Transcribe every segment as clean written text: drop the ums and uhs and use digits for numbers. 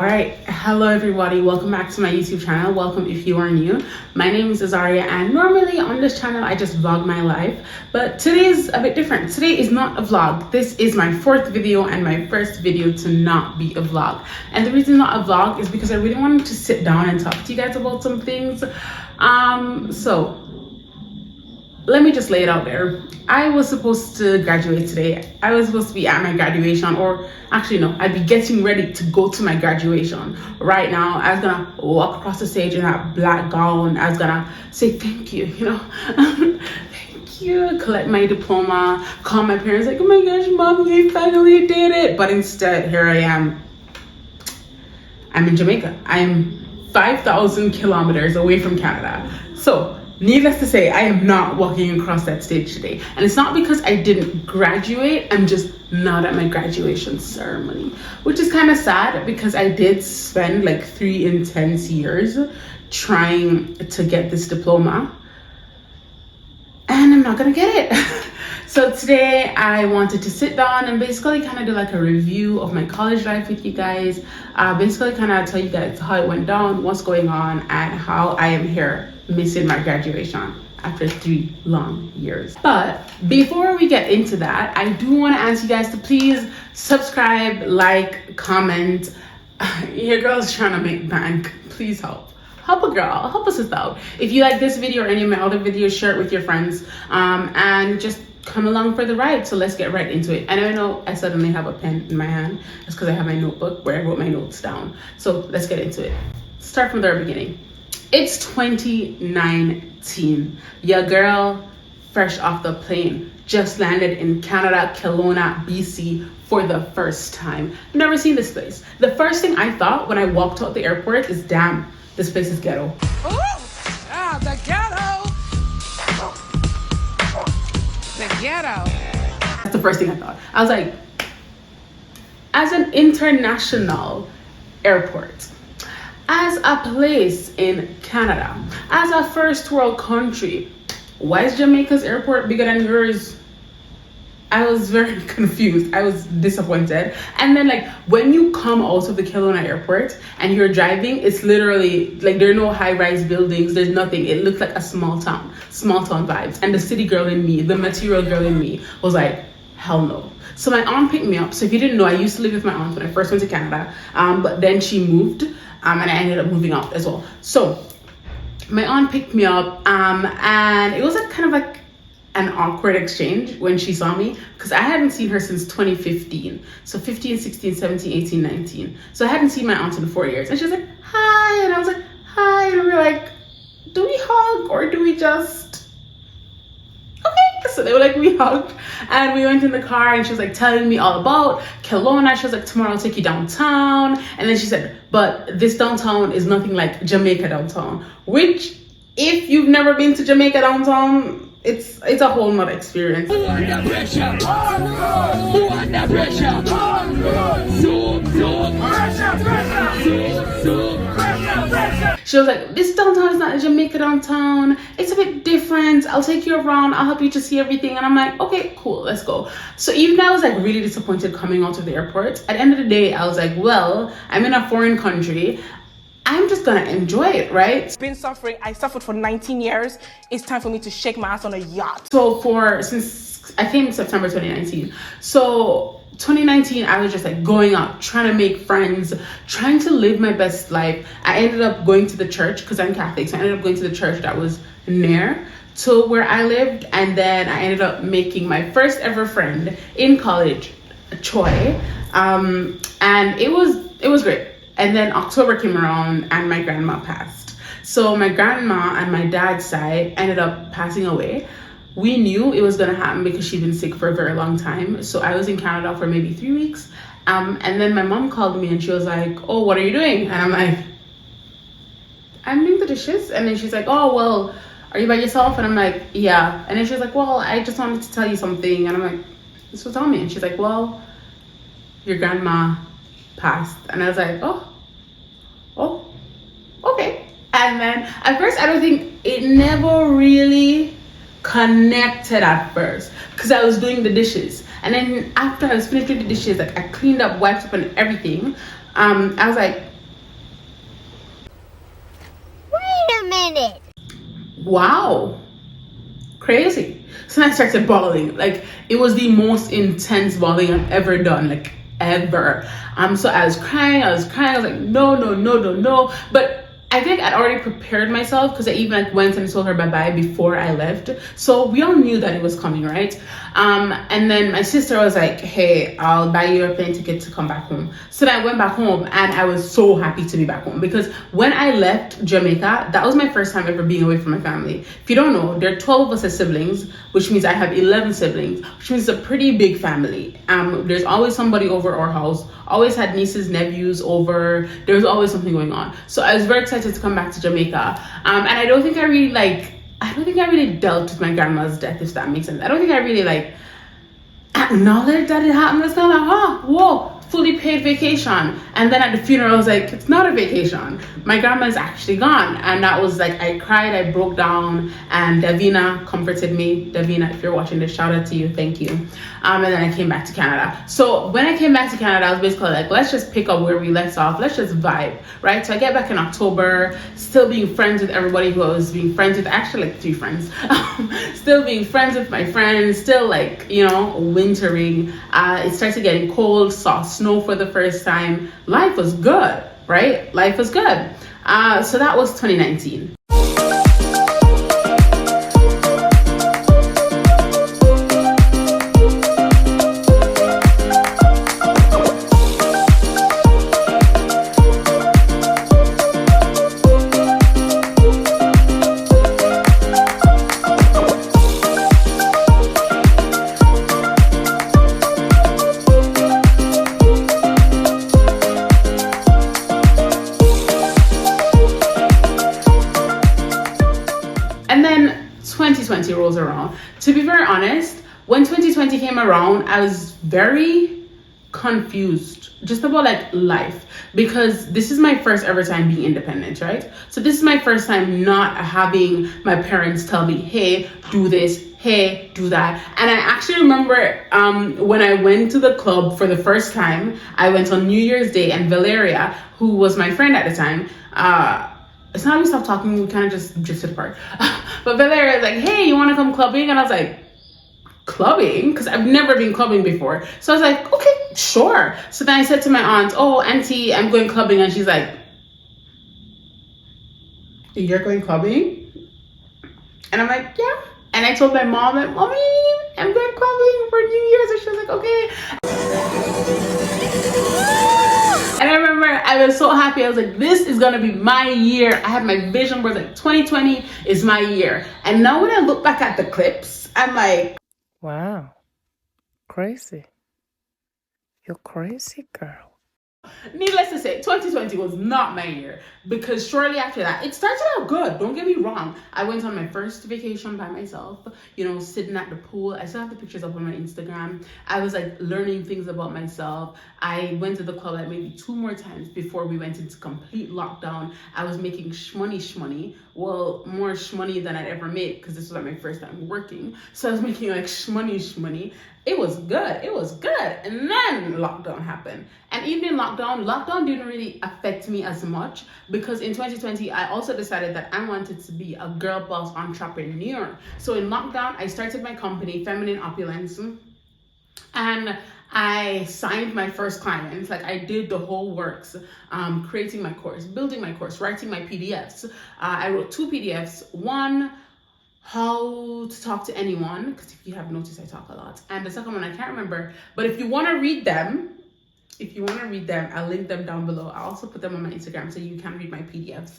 All right, hello everybody, welcome back to my YouTube channel. Welcome if you are new. My name is Azaria and normally on this channel I just vlog my life, but today is a bit different. Today is not a vlog. This is my fourth video and my first video to not be a vlog. And the reason not a vlog is because I really wanted to sit down and talk to you guys about some things. So let me just lay it out there. I was supposed to graduate today. I was supposed to be at my graduation, or actually no, I'd be getting ready to go to my graduation. Right now, I was gonna walk across the stage in that black gown. I was gonna say thank you, thank you, collect my diploma, call my parents like, oh my gosh, mom, you finally did it. But instead, here I am. I'm in Jamaica. I'm 5,000 kilometers away from Canada. So needless to say, I am not walking across that stage today. And it's not because I didn't graduate, I'm just not at my graduation ceremony. Which is kind of sad because I did spend like 3 intense years trying to get this diploma. And I'm not gonna get it. So today I wanted to sit down and basically kind of do like a review of my college life with you guys. Basically kind of tell you guys how it went down, what's going on, and how I am here missing my graduation after 3 long years. But before we get into that, I do want to ask you guys to please subscribe, like, comment. Your girl's trying to make bank. Please help. Help a girl, help a sister out. If you like this video or any of my other videos, share it with your friends, and just come along for the ride. So let's get right into it. And I know I suddenly have a pen in my hand. That's because I have my notebook where I wrote my notes down. So let's get into it. Start from the very beginning. It's 2019. Your girl, fresh off the plane, just landed in Canada, Kelowna, BC for the first time. Never seen this place. The first thing I thought when I walked out the airport is, damn, this place is ghetto. The ghetto. The ghetto. That's the first thing I thought. I was like, as an international airport, as a place in Canada, as a first world country, why is Jamaica's airport bigger than yours? I was very confused. I was disappointed. And then like when you come out of the Kelowna airport and you're driving, it's literally like there are no high-rise buildings, there's nothing. It looks like a small town vibes. And the city girl in me, the material girl in me was like, hell no. So my aunt picked me up. So if you didn't know, I used to live with my aunt when I first went to Canada, but then she moved and I ended up moving out as well. So my aunt picked me up and it was like kind of like an awkward exchange when she saw me because I hadn't seen her since 2015. So 15, 16, 17, 18, 19. So I hadn't seen my aunt in 4 years. And she was like, hi. And I was like, hi. And we were like, do we hug or do we just... Okay. So they were like, we hugged and we went in the car and she was like telling me all about Kelowna. She was like, tomorrow I'll take you downtown. And then she said, but this downtown is nothing like Jamaica downtown, which if you've never been to Jamaica downtown, it's a whole nother experience. She was like, this downtown is not a Jamaica downtown. It's a bit different. I'll take you around. I'll help you to see everything. And I'm like, okay, cool, let's go. So even though I was like really disappointed coming out of the airport, at the end of the day, I was like, well, I'm in a foreign country. I'm just gonna enjoy it, right? Been suffering. I suffered for 19 years. It's time for me to shake my ass on a yacht. So since I came in September 2019. So 2019, I was just like going out, trying to make friends, trying to live my best life. I ended up going to the church because I'm Catholic. So I ended up going to the church that was near to where I lived. And then I ended up making my first ever friend in college, Choi. And it was great. And then October came around and my grandma passed. So my grandma and my dad's side ended up passing away. We knew it was gonna happen because she'd been sick for a very long time. So I was in Canada for maybe 3 weeks. And then my mom called me and she was like, oh, what are you doing? And I'm like, I'm doing the dishes. And then she's like, oh, well, are you by yourself? And I'm like, yeah. And then she's like, well, I just wanted to tell you something. And I'm like, so tell me. And she's like, well, your grandma passed. And I was like, oh, okay. And then at first I don't think it never really connected at first because I was doing the dishes, and then after I was finished doing the dishes, like I cleaned up, wiped up and everything, I was like, minute. Wow. Crazy. So then I started bawling. Like, it was the most intense bawling I've ever done, like ever. So I was crying, I was like, no, no, no, no, no. But I think I'd already prepared myself because I even like went and told her bye-bye before I left. So we all knew that it was coming, right? And then my sister was like, hey, I'll buy you a plane ticket to come back home. So then I went back home and I was so happy to be back home because when I left Jamaica, that was my first time ever being away from my family. If you don't know, there are 12 of us as siblings, which means I have 11 siblings, which means it's a pretty big family. There's always somebody over our house, always had nieces, nephews over. There was always something going on. So I was very excited to come back to Jamaica. And I don't think I really dealt with my grandma's death, if that makes sense. I don't think I really like acknowledged that it happened. It's kind of like, oh, whoa, fully paid vacation. And then at the funeral, I was like, it's not a vacation. My grandma is actually gone. And that was like, I cried, I broke down, and Davina comforted me. Davina, if you're watching this, shout out to you, thank you. And then I came back to Canada. So when I came back to Canada, I was basically like, let's just pick up where we left off. Let's just vibe, right? So I get back in October, still being friends with everybody who I was being friends with. Actually, like 3 friends. Still being friends with my friends, still like, wintering. It started getting cold, saw snow for the first time. Life was good, right? Life was good. So that was 2019. And then 2020 rolls around. To be very honest, when 2020 came around, I was very confused just about like life, because this is my first ever time being independent, right? So this is my first time not having my parents tell me, hey, do this, hey, do that. And I actually remember when I went to the club for the first time, I went on New Year's Day, and Valeria, who was my friend at the time, it's not we stopped talking, we kind of just drifted apart. But Valeria was like, hey, you want to come clubbing? And I was like, clubbing? Because I've never been clubbing before. So I was like, okay, sure. So then I said to my aunt, oh, auntie, I'm going clubbing. And she's like, you're going clubbing? And I'm like, yeah. And I told my mom, like, mommy, I'm going clubbing for New Year's. And she was like, okay. And I remember I was so happy. I was like, this is going to be my year. I had my vision where like 2020 is my year. And now when I look back at the clips, I'm like, wow, crazy. You're crazy, girl. Needless to say, 2020 was not my year, because shortly after that, it started out good. Don't get me wrong. I went on my first vacation by myself, sitting at the pool. I still have the pictures up on my Instagram. I was like learning things about myself. I went to the club like maybe 2 more times before we went into complete lockdown. I was making shmoney. Well, more shmoney than I'd ever made, because this was like my first time working. So I was making like shmoney. It was good. And then lockdown happened. And even in lockdown didn't really affect me as much, because in 2020, I also decided that I wanted to be a girl boss entrepreneur. So in lockdown, I started my company, Feminine Opulence, and I signed my first clients. Like, I did the whole works, creating my course, building my course, writing my PDFs. I wrote 2 PDFs. One, how to talk to anyone, because if you have noticed, I talk a lot. And the second one, I can't remember, but if you want to read them, I'll link them down below. I'll also put them on my Instagram so you can read my PDFs.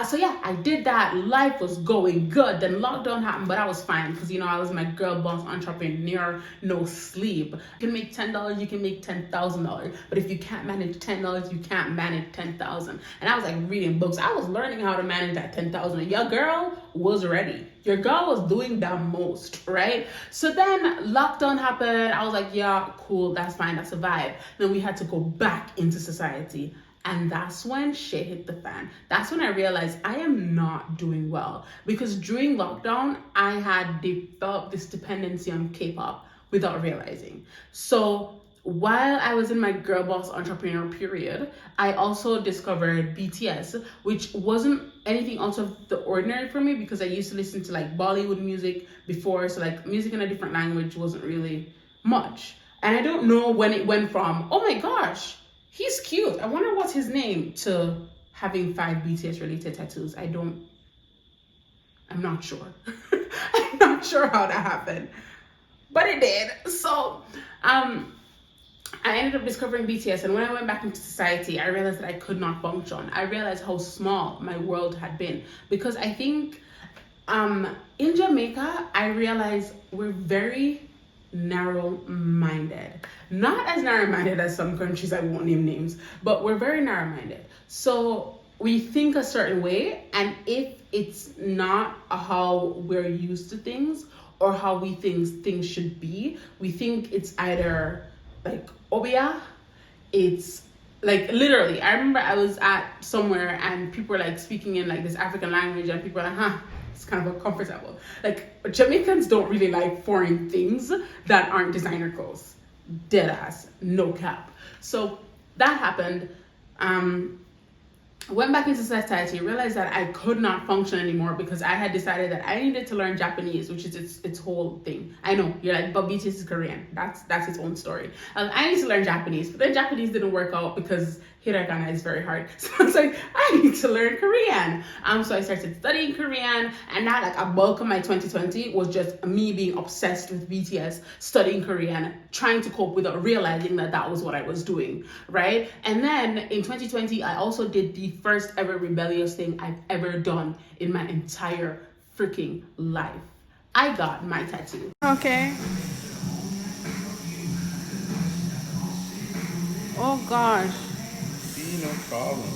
So yeah, I did that. Life was going good. Then lockdown happened, but I was fine, because I was my girl boss entrepreneur, no sleep. You can make $10, you can make $10,000. But if you can't manage $10, you can't manage 10,000. And I was like reading books. I was learning how to manage that 10,000. Your girl was ready. Your girl was doing the most, right? So then lockdown happened. I was like, yeah, cool, that's fine, that's a vibe. Then we had to go back into society. And that's when shit hit the fan. That's when I realized I am not doing well. Because during lockdown, I had developed this dependency on K-pop without realizing. So while I was in my girl boss entrepreneur period, I also discovered BTS, which wasn't anything out of the ordinary for me because I used to listen to like Bollywood music before. So like music in a different language wasn't really much. And I don't know when it went from, oh my gosh, he's cute, I wonder what's his name, to having 5 BTS related tattoos. I'm not sure. I'm not sure how that happened, but it did. So, I ended up discovering BTS, and when I went back into society, I realized that I could not function. I realized how small my world had been because I think in Jamaica, I realized we're very narrow-minded. Not as narrow-minded as some countries, I won't name names, but we're very narrow-minded. So we think a certain way, and if it's not how we're used to things or how we think things should be, we think it's either like obia, it's like literally. I remember I was at somewhere and people were like speaking in like this African language, and people were like, it's kind of uncomfortable. Like Jamaicans don't really like foreign things that aren't designer clothes. Dead ass, no cap. So that happened. Went back into society, realized that I could not function anymore because I had decided that I needed to learn Japanese, which is its whole thing. I know you're like, but BTS is Korean. That's its own story. I need to learn Japanese, but then Japanese didn't work out because hiragana is very hard. So I was like, I need to learn Korean. So I started studying Korean, and now like a bulk of my 2020 was just me being obsessed with BTS, studying Korean, trying to cope without realizing that that was what I was doing, right? And then in 2020, I also did the first ever rebellious thing I've ever done in my entire freaking life. I got my tattoo. Okay. Oh gosh. See, no problem.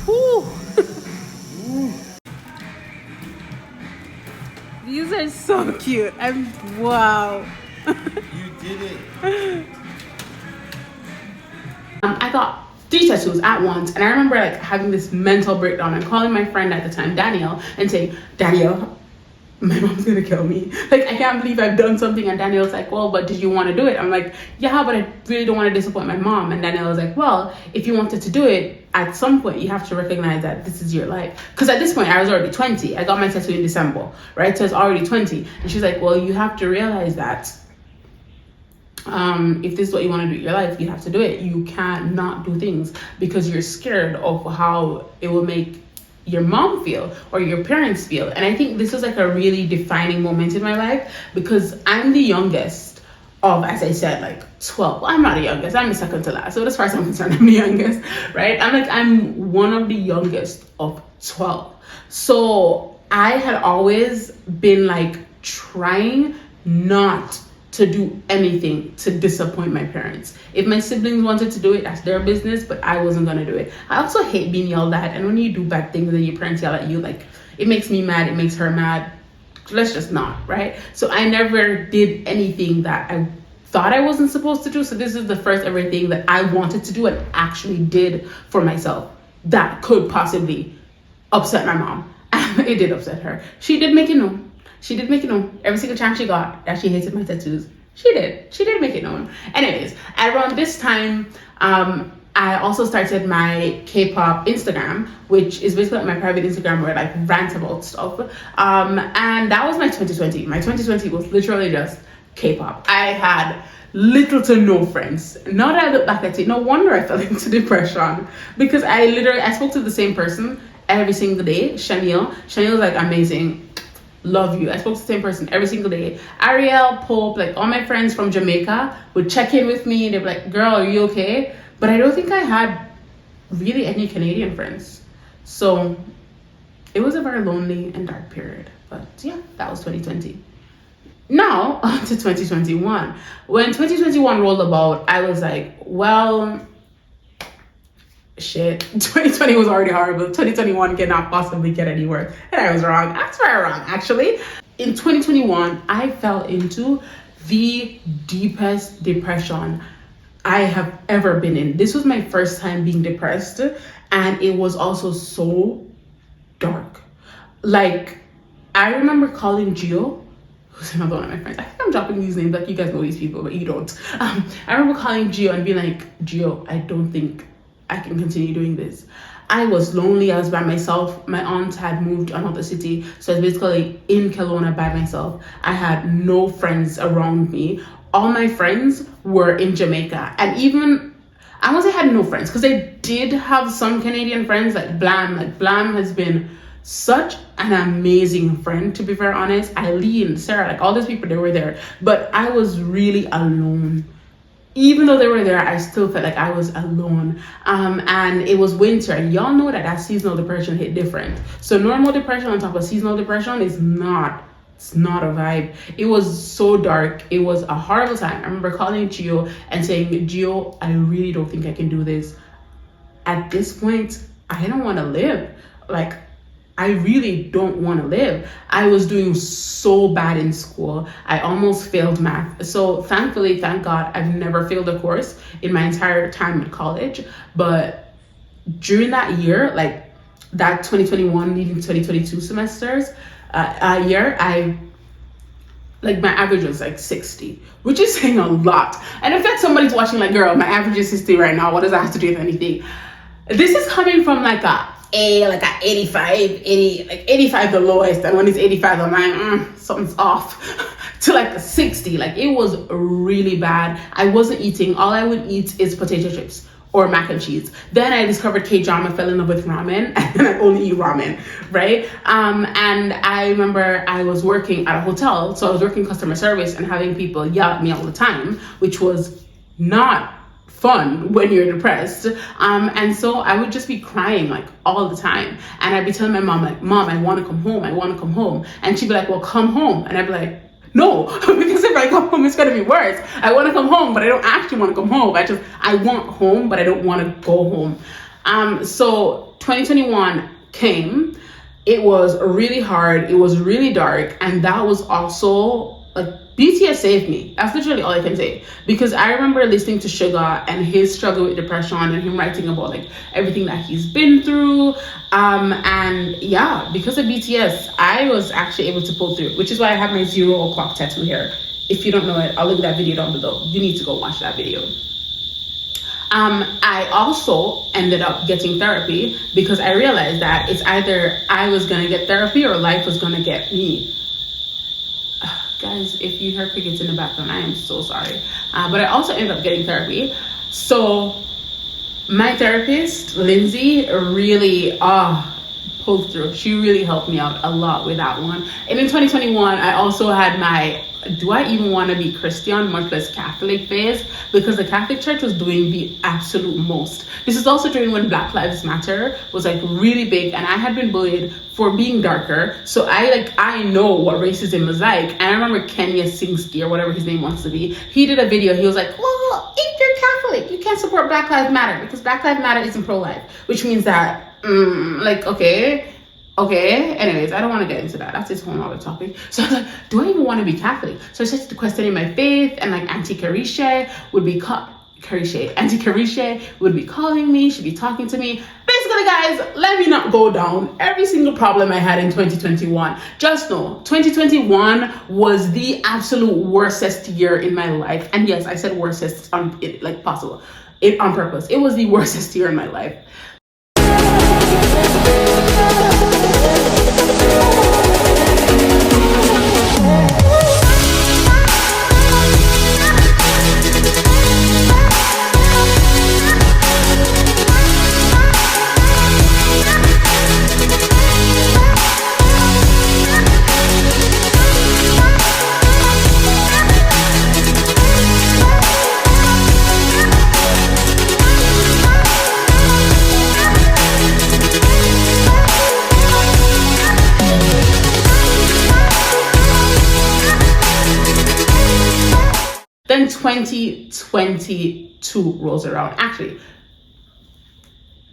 Woo. These are so cute. Wow. You did it. I got 3 tattoos at once, and I remember like having this mental breakdown and calling my friend at the time, Danielle, and saying, Danielle, my mom's gonna kill me. Like, I can't believe I've done something. And Danielle's like, well, but did you want to do it? I'm like, yeah, but I really don't want to disappoint my mom. And Danielle was like, well, if you wanted to do it, at some point you have to recognize that this is your life. Because at this point I was already 20. I got my tattoo in December, right? So it's already 20. And she's like, well, you have to realize that if this is what you want to do in your life, you have to do it. You can't not do things because you're scared of how it will make your mom feel or your parents feel. And I think this was like a really defining moment in my life because I'm the youngest of, as I said, like 12. Well, I'm not the youngest, I'm the second to last. So as far as I'm concerned, I'm the youngest, right? I'm one of the youngest of 12. So I had always been like trying not to do anything to disappoint my parents. If my siblings wanted to do it, that's their business, but I wasn't gonna do it. I also hate being yelled at, and when you do bad things and your parents yell at you, like, it makes me mad, it makes her mad. Let's just not, right? So I never did anything that I thought I wasn't supposed to do. So this is the first ever thing that I wanted to do and actually did for myself that could possibly upset my mom. It did upset her. She did make it known. She did make it known every single time she got that she hated my tattoos. She did make it known. Anyways, around this time, I also started my K-pop Instagram, which is basically like my private Instagram where I like rant about stuff. And that was my 2020. My 2020 was literally just K-pop. I had little to no friends. Now that I look back at it, no wonder I fell into depression because I spoke to the same person every single day. Chanel was like amazing. Love you. I spoke to the same person every single day. Ariel, Pope, like all my friends from Jamaica would check in with me. They'd be like, girl, are you okay? But I don't think I had really any Canadian friends. So it was a very lonely and dark period. But yeah, that was 2020. Now on to 2021. When 2021 rolled about, I was like, well, shit, 2020 was already horrible. 2021 cannot possibly get any worse. And I was wrong. I was very wrong, actually. In 2021, I fell into the deepest depression I have ever been in. This was my first time being depressed, and it was also so dark. Like, I remember calling Gio, who's another one of my friends? I think I'm dropping these names, like you guys know these people, but you don't. I remember calling Gio and being like, Gio, I don't think I can continue doing this. I was lonely, I was by myself. My aunt had moved to another city, so I was basically in Kelowna by myself. I had no friends around me. All my friends were in Jamaica, and even I won't say I had no friends, because I did have some Canadian friends, like Blam. Like Blam has been such an amazing friend, to be very honest. Eileen, Sarah, like all those people, they were there. But I was really alone. Even though they were there, I still felt like I was alone. And it was winter, and y'all know that seasonal depression hit different. So normal depression on top of seasonal depression is not, it's not a vibe. It was so dark. It was a horrible time. I remember calling Gio and saying, Gio, I really don't think I can do this. At this point, I don't want to live. Like, I really don't want to live. I was doing so bad in school. I almost failed math. So thankfully, thank God, I've never failed a course in my entire time at college. But during that year, like that 2021 leading 2022 semesters, year, like my average was like 60, which is saying a lot. And in fact, somebody's watching like, girl, my average is 60 right now. What does that have to do with anything? This is coming from like a 85 the lowest, and when it's 85 I'm like something's off, to like a 60. Like it was really bad. I wasn't eating. All I would eat is potato chips or mac and cheese. Then I discovered K-drama, fell in love with ramen, and I only eat ramen, right? And I remember I was working at a hotel, so I was working customer service and having people yell at me all the time, which was not fun when you're depressed. And so I would just be crying like all the time. And I'd be telling my mom, like, Mom, I want to come home. I want to come home. And she'd be like, well, come home. And I'd be like, no, because if I come home, it's going to be worse. I want to come home, but I don't actually want to come home. I want home, but I don't want to go home. So 2021 came. It was really hard. It was really dark. And that was also like, BTS saved me. That's literally all I can say. Because I remember listening to Suga and his struggle with depression and him writing about like everything that he's been through. And yeah, because of BTS, I was actually able to pull through, which is why I have my 0 o'clock tattoo here. If you don't know it, I'll link that video down below. You need to go watch that video. I also ended up getting therapy because I realized that it's either I was gonna get therapy or life was gonna get me. Guys, if you hear crickets in the background, I am so sorry. But I also ended up getting therapy. So my therapist, Lindsay, really pulled through. She really helped me out a lot with that one. And in 2021, I also had my do I even want to be Christian, much less Catholic phase, because the Catholic Church was doing the absolute most. This is also during when Black Lives Matter was like really big, and I had been bullied for being darker, so I know what racism is like. And I remember Kenya Singsky, or whatever his name wants to be, he did a video. He was like, well, if you're Catholic, you can't support Black Lives Matter because Black Lives Matter isn't pro-life, which means that okay, anyways, I don't want to get into that. That's its whole other topic. So I was like, do I even want to be Catholic? So I started questioning my faith, and like Auntie Carisha would be calling me, she'd be talking to me. Basically, guys, let me not go down every single problem I had in 2021. Just know, 2021 was the absolute worstest year in my life. And yes, I said worstest on purpose. It was the worstest year in my life. Then 2022 rolls around. Actually,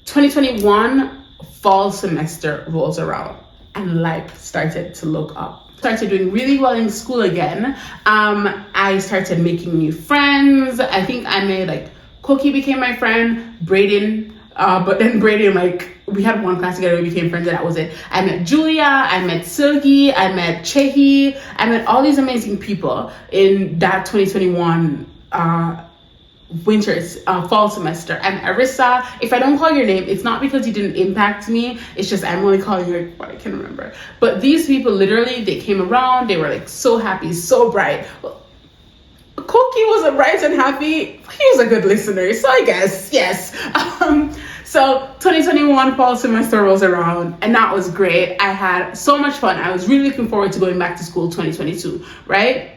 2021 fall semester rolls around, and life started to look up. Started doing really well in school again. I started making new friends. I think I made Cookie became my friend, Brayden, but then Brayden we had one class together, we became friends, and that was it. I met Julia, I met Silgi, I met Chehi, I met all these amazing people in that 2021 fall semester. And Arissa, if I don't call your name, it's not because you didn't impact me, it's just I'm only calling you like what I can remember. But these people literally, they came around, they were like so happy, so bright. Well, Koki wasn't bright and happy, he was a good listener, so I guess yes. So 2021 fall semester rolls around, and that was great. I had so much fun. I was really looking forward to going back to school 2022, right?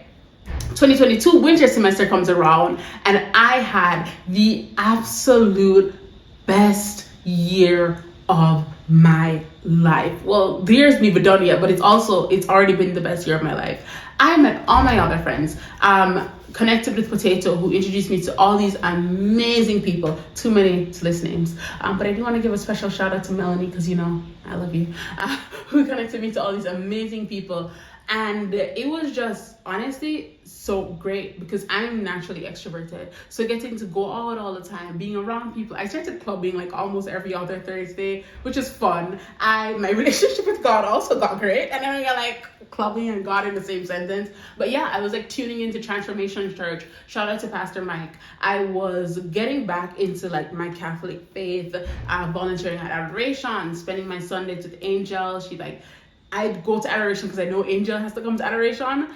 2022 winter semester comes around, and I had the absolute best year of my life. Well, the year's not even done yet, but it's already been the best year of my life. I met all my other friends, connected with Potato, who introduced me to all these amazing people. Too many to list names, but I do want to give a special shout out to Melanie, because you know I love you, who connected me to all these amazing people. And it was just honestly so great, because I'm naturally extroverted, so getting to go out all the time, being around people. I started clubbing like almost every other Thursday, which is fun. My relationship with God also got great, and then I got like clubbing and God in the same sentence. But yeah, I was like tuning into Transformation Church. Shout out to Pastor Mike. I was getting back into like my Catholic faith, volunteering at Adoration, spending my Sundays with Angel. I'd go to Adoration because I know Angel has to come to Adoration.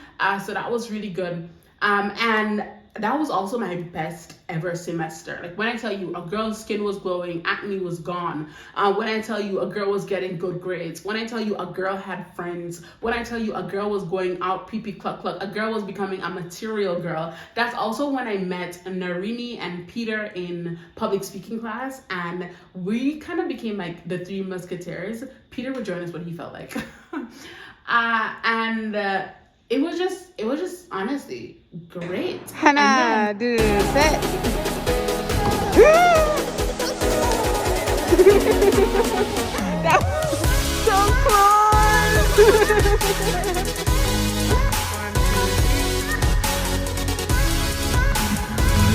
So that was really good. And that was also my best ever semester. Like when I tell you a girl's skin was glowing, acne was gone. When I tell you a girl was getting good grades. When I tell you a girl had friends. When I tell you a girl was going out pee cluck cluck. A girl was becoming a material girl. That's also when I met Narini and Peter in public speaking class. And we kind of became like the three musketeers. Peter would join us when he felt like. It was just honestly great. Hannah, do set. That was so close.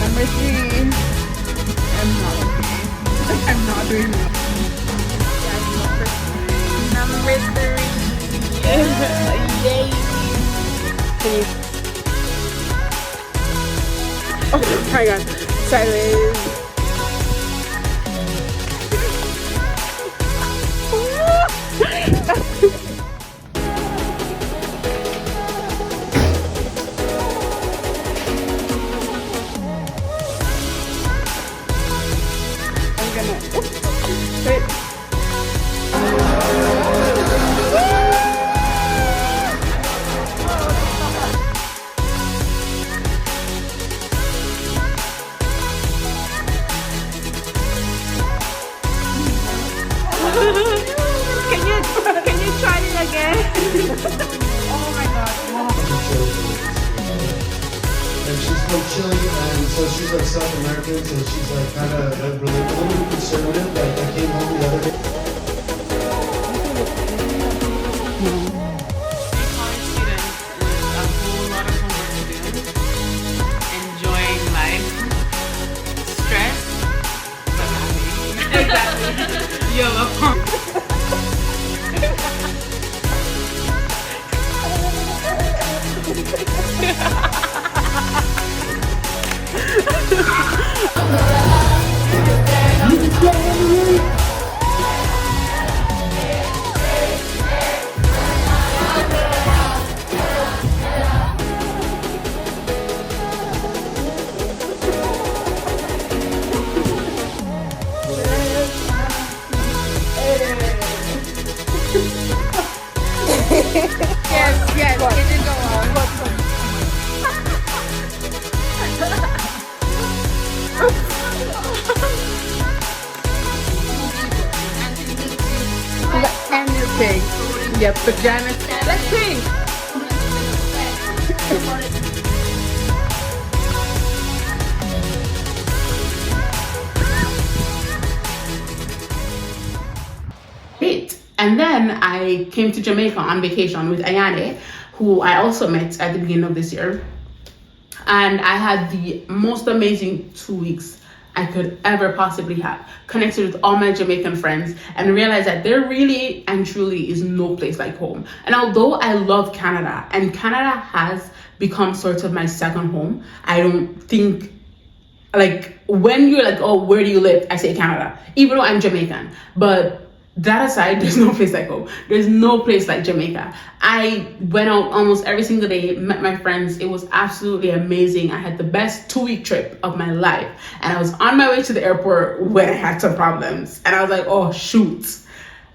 Number 3. I'm not doing that. Number 3. Yay. Oh my god. Silence. Can you try it again? Oh my god. And she's from Chile, and so she's like South American, so she's like kind of like really a little bit conservative. Like I came home the other day. College students with a whole lot of homework to do, enjoying life, stressed but happy. Exactly. Yo, Yes, can you go on? Anything. Yep, pajamas. Let's sing. great. And then I came to Jamaica on vacation with Ayane, who I also met at the beginning of this year. And I had the most amazing 2 weeks I could ever possibly have. Connected with all my Jamaican friends and realized that there really and truly is no place like home. And although I love Canada, and Canada has become sort of my second home, I don't think, like, when you're like, oh, where do you live? I say Canada, even though I'm Jamaican. But that aside, there's no place like home. There's no place like Jamaica. I went out almost every single day, met my friends. It was absolutely amazing. I had the best 2-week trip of my life. And I was on my way to the airport when I had some problems. And I was like, oh, shoot.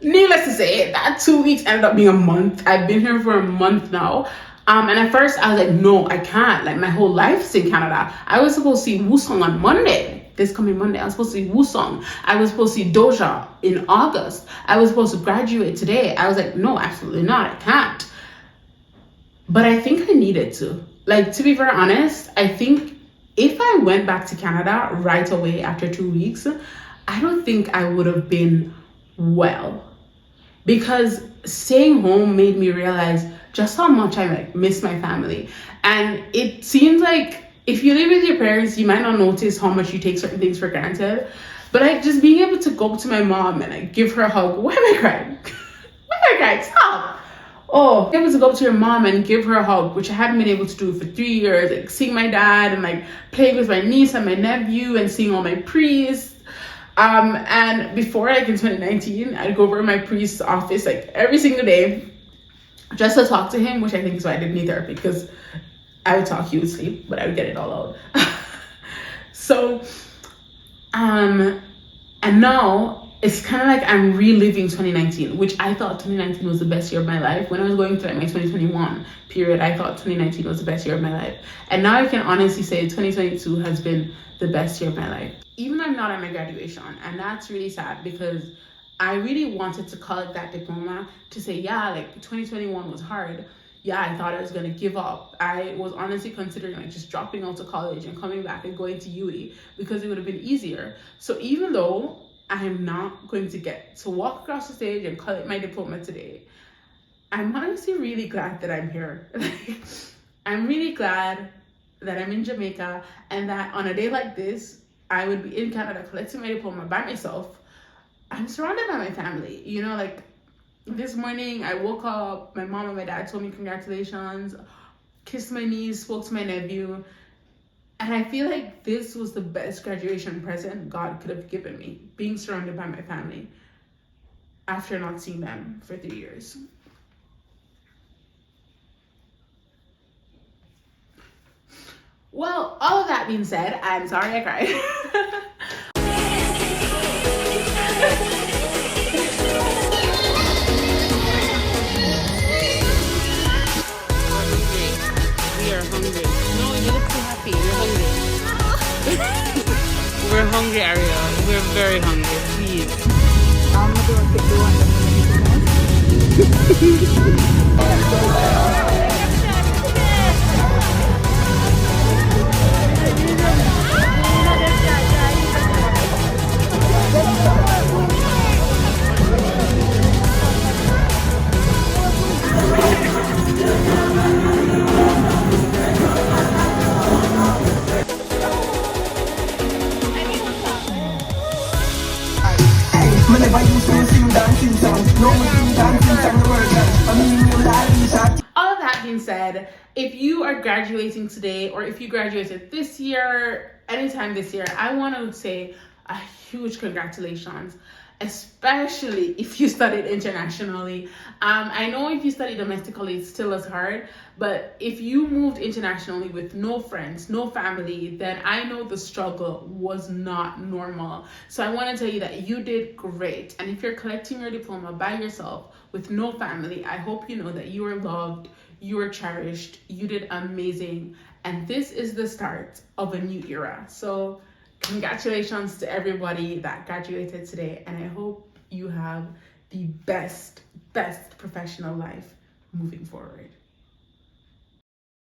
Needless to say, that 2 weeks ended up being a month. I've been here for a month now. And at first I was like, no, I can't. Like, my whole life's in Canada. I was supposed to see Woosung on Monday. This coming Monday, I was supposed to see Woosung. I was supposed to see Doja in August. I was supposed to graduate today. I was like, no, absolutely not. I can't. But I think I needed to. Like, to be very honest, I think if I went back to Canada right away after 2 weeks, I don't think I would have been well. Because staying home made me realize just how much I like miss my family. And it seems like if you live with your parents, you might not notice how much you take certain things for granted. But like, just being able to go up to my mom and like give her a hug. Why am I crying? Why am I crying? Stop. Oh, being able to go up to your mom and give her a hug, which I hadn't been able to do for 3 years. Like, seeing my dad and like playing with my niece and my nephew and seeing all my priests. And before, like in 2019, I'd go over to my priest's office like every single day just to talk to him, which I think is why I didn't need therapy, because I would talk, he would sleep, but I would get it all out. So, and now it's kind of like I'm reliving 2019, which I thought 2019 was the best year of my life. When I was going through like my 2021 period, I thought 2019 was the best year of my life. And now I can honestly say 2022 has been the best year of my life. Even though I'm not at my graduation, and that's really sad because I really wanted to collect that diploma to say, yeah, like 2021 was hard. Yeah, I thought I was going to give up. I was honestly considering like just dropping out of college and coming back and going to UE because it would have been easier. So even though I am not going to get to walk across the stage and collect my diploma today, I'm honestly really glad that I'm here. Like, I'm really glad that I'm in Jamaica and that on a day like this, I would be in Canada collecting my diploma by myself. I'm surrounded by my family, you know, like this morning I woke up, my mom and my dad told me congratulations, kissed my niece, spoke to my nephew, and I feel like this was the best graduation present God could have given me, being surrounded by my family after not seeing them for 3 years. Well, all of that being said, I'm sorry I cried. We're hungry, Ariel. We're very hungry. Please. I'm gonna do a quick All of that being said, if you are graduating today or if you graduated this year, anytime this year, I want to say a huge congratulations, especially if you studied internationally. I know if you study domestically, it's still as hard, but if you moved internationally with no friends, no family, then I know the struggle was not normal. So I want to tell you that you did great. And if you're collecting your diploma by yourself with no family, I hope you know that you are loved, you are cherished, you did amazing. And this is the start of a new era. So congratulations to everybody that graduated today, and I hope you have the best professional life moving forward.